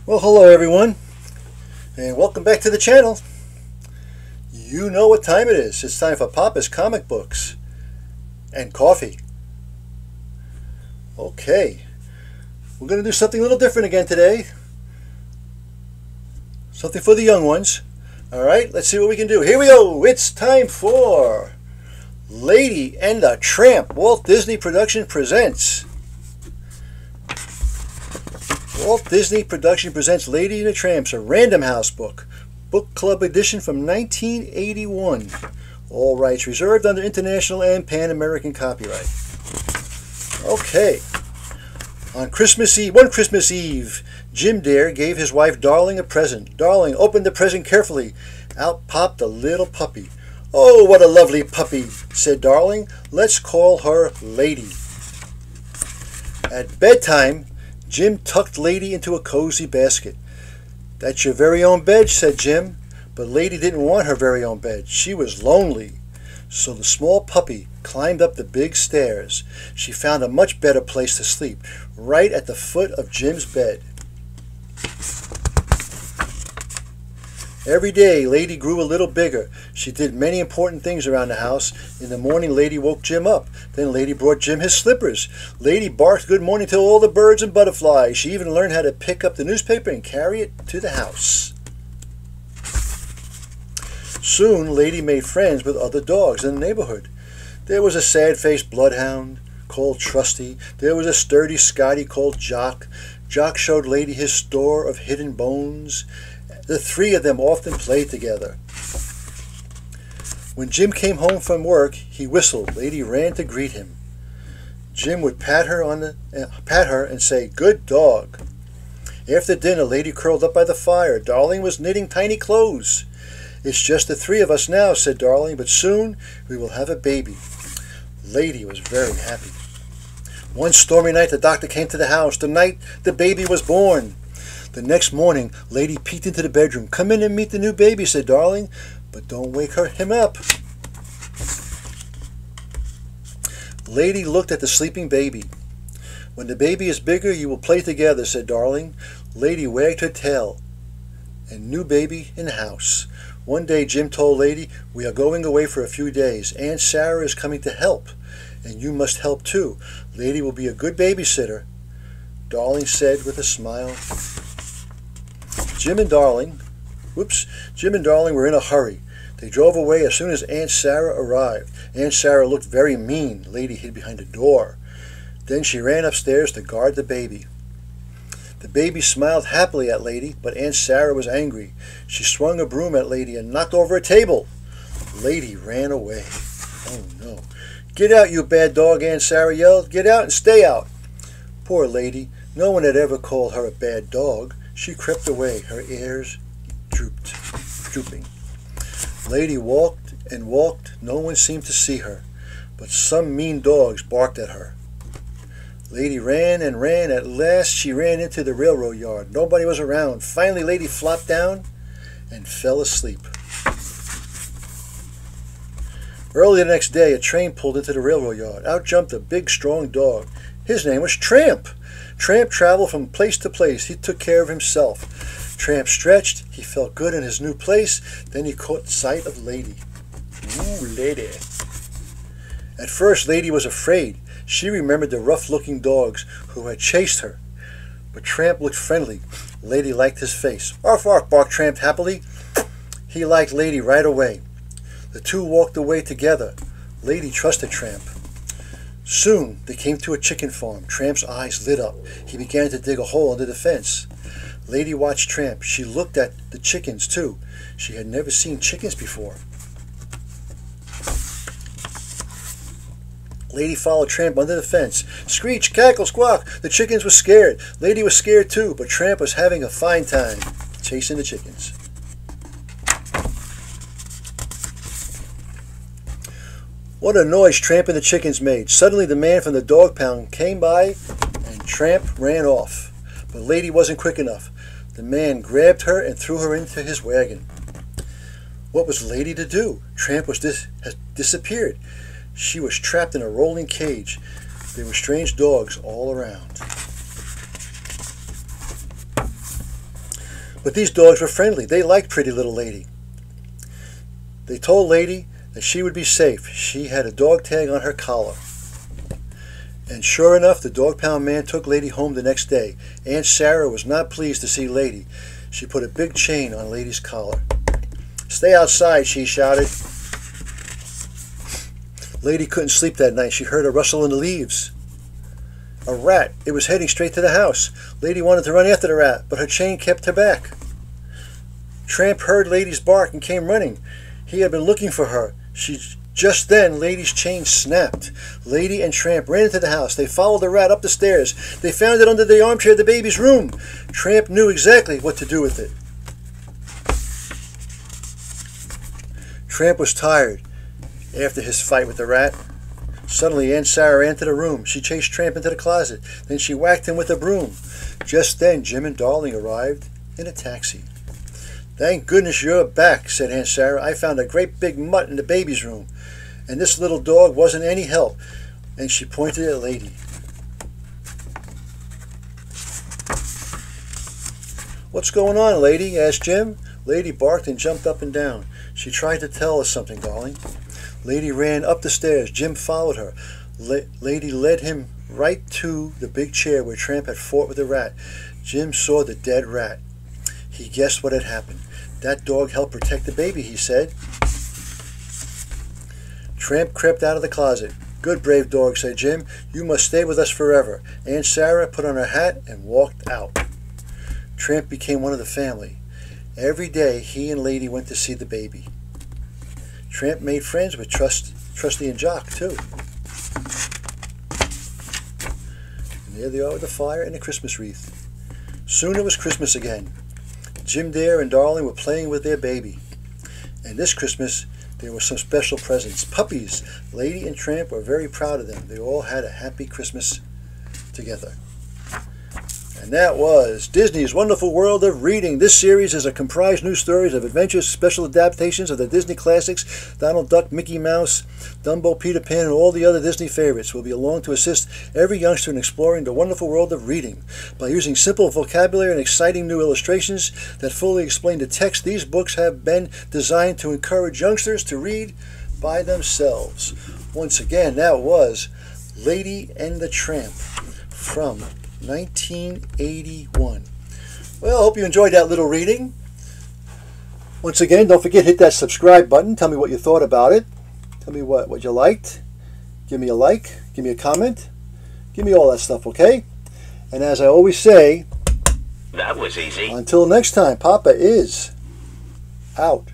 Well, hello everyone, and welcome back to the channel. You know what time it is. It's time for Papa's comic books and coffee. Okay, we're going to do something a little different again today. Something for the young ones. Alright, let's see what we can do. Here we go. It's time for Lady and the Tramp. Walt Disney Production presents. Walt Disney Production presents Lady and the Tramps, a Random House book. Book Club edition from 1981. All rights reserved under international and Pan-American copyright. Okay. On Christmas Eve, one Christmas Eve, Jim Dare gave his wife Darling a present. Darling opened the present carefully. Out popped a little puppy. "Oh, what a lovely puppy," said Darling. "Let's call her Lady." At bedtime, Jim tucked Lady into a cozy basket. "That's your very own bed," said Jim. But Lady didn't want her very own bed. She was lonely. So the small puppy climbed up the big stairs. She found a much better place to sleep, right at the foot of Jim's bed. Every day, Lady grew a little bigger. She did many important things around the house. In the morning, Lady woke Jim up. Then Lady brought Jim his slippers. Lady barked good morning to all the birds and butterflies. She even learned how to pick up the newspaper and carry it to the house. Soon, Lady made friends with other dogs in the neighborhood. There was a sad-faced bloodhound called Trusty. There was a sturdy Scotty called Jock. Jock showed Lady his store of hidden bones. The three of them often played together. When Jim came home from work, he whistled. Lady ran to greet him. Jim would pat her and say, "Good dog." After dinner, Lady curled up by the fire. Darling was knitting tiny clothes. "It's just the three of us now," said Darling, "but soon we will have a baby." Lady was very happy. One stormy night, the doctor came to the house. The night the baby was born. The next morning, Lady peeked into the bedroom. "Come in and meet the new baby," said Darling, "but don't wake him up." Lady looked at the sleeping baby. "When the baby is bigger, you will play together," said Darling. Lady wagged her tail. And new baby in the house. One day, Jim told Lady, "We are going away for a few days. Aunt Sarah is coming to help, and you must help too. Lady will be a good babysitter." Darling said with a smile. Jim and Darling were in a hurry. They drove away as soon as Aunt Sarah arrived. Aunt Sarah looked very mean. Lady hid behind a door. Then she ran upstairs to guard the baby. The baby smiled happily at Lady, but Aunt Sarah was angry. She swung a broom at Lady and knocked over a table. Lady ran away. Oh no. "Get out, you bad dog," Aunt Sarah yelled. "Get out and stay out." Poor Lady. No one had ever called her a bad dog. She crept away, her ears drooping. Lady walked and walked. No one seemed to see her, but some mean dogs barked at her. Lady ran and ran. At last she ran into the railroad yard. Nobody was around. Finally, Lady flopped down and fell asleep. Early the next day, a train pulled into the railroad yard. Out jumped a big, strong dog. His name was Tramp. Tramp traveled from place to place. He took care of himself. Tramp stretched. He felt good in his new place. Then he caught sight of Lady. Ooh, Lady. At first, Lady was afraid. She remembered the rough-looking dogs who had chased her. But Tramp looked friendly. Lady liked his face. "Arf, arf," barked Tramp happily. He liked Lady right away. The two walked away together. Lady trusted Tramp. Soon they came to a chicken farm. Tramp's eyes lit up. He began to dig a hole under the fence. Lady watched Tramp. She looked at the chickens, too. She had never seen chickens before. Lady followed Tramp under the fence. Screech, cackle, squawk. The chickens were scared. Lady was scared, too, but Tramp was having a fine time chasing the chickens. What a noise Tramp and the chickens made. Suddenly the man from the dog pound came by and Tramp ran off. But Lady wasn't quick enough. The man grabbed her and threw her into his wagon. What was Lady to do? Tramp had disappeared. She was trapped in a rolling cage. There were strange dogs all around. But these dogs were friendly. They liked Pretty Little Lady. They told Lady that she would be safe. She had a dog tag on her collar. And sure enough, the dog pound man took Lady home the next day. Aunt Sarah was not pleased to see Lady. She put a big chain on Lady's collar. "Stay outside," she shouted. Lady couldn't sleep that night. She heard a rustle in the leaves. A rat. It was heading straight to the house. Lady wanted to run after the rat, but her chain kept her back. Tramp heard Lady's bark and came running. He had been looking for her. Just then, Lady's chain snapped. Lady and Tramp ran into the house. They followed the rat up the stairs. They found it under the armchair of the baby's room. Tramp knew exactly what to do with it. Tramp was tired after his fight with the rat. Suddenly, Aunt Sarah entered the room. She chased Tramp into the closet. Then she whacked him with a broom. Just then, Jim and Darling arrived in a taxi. "Thank goodness you're back," said Aunt Sarah. "I found a great big mutt in the baby's room, and this little dog wasn't any help." And she pointed at Lady. "What's going on, Lady?" asked Jim. Lady barked and jumped up and down. "She tried to tell us something, Darling." Lady ran up the stairs. Jim followed her. Lady led him right to the big chair where Tramp had fought with the rat. Jim saw the dead rat. He guessed what had happened. "That dog helped protect the baby," he said. Tramp crept out of the closet. "Good, brave dog," said Jim. "You must stay with us forever." Aunt Sarah put on her hat and walked out. Tramp became one of the family. Every day he and Lady went to see the baby. Tramp made friends with Trusty and Jock, too. And there they are with the fire and the Christmas wreath. Soon it was Christmas again. Jim Dare and Darling were playing with their baby. And this Christmas, there were some special presents. Puppies. Lady and Tramp were very proud of them. They all had a happy Christmas together. And that was Disney's Wonderful World of Reading. This series is a comprised new stories of adventures, special adaptations of the Disney classics, Donald Duck, Mickey Mouse, Dumbo, Peter Pan, and all the other Disney favorites. Will be along to assist every youngster in exploring the wonderful world of reading. By using simple vocabulary and exciting new illustrations that fully explain the text, these books have been designed to encourage youngsters to read by themselves. Once again, that was Lady and the Tramp from 1981. Well, I hope you enjoyed that little reading. Once again, don't forget, hit that subscribe button. Tell me what you thought about it. Tell me what you liked. Give me a like. Give me a comment. Give me all that stuff, okay? And as I always say, that was easy. Until next time, Papa is out.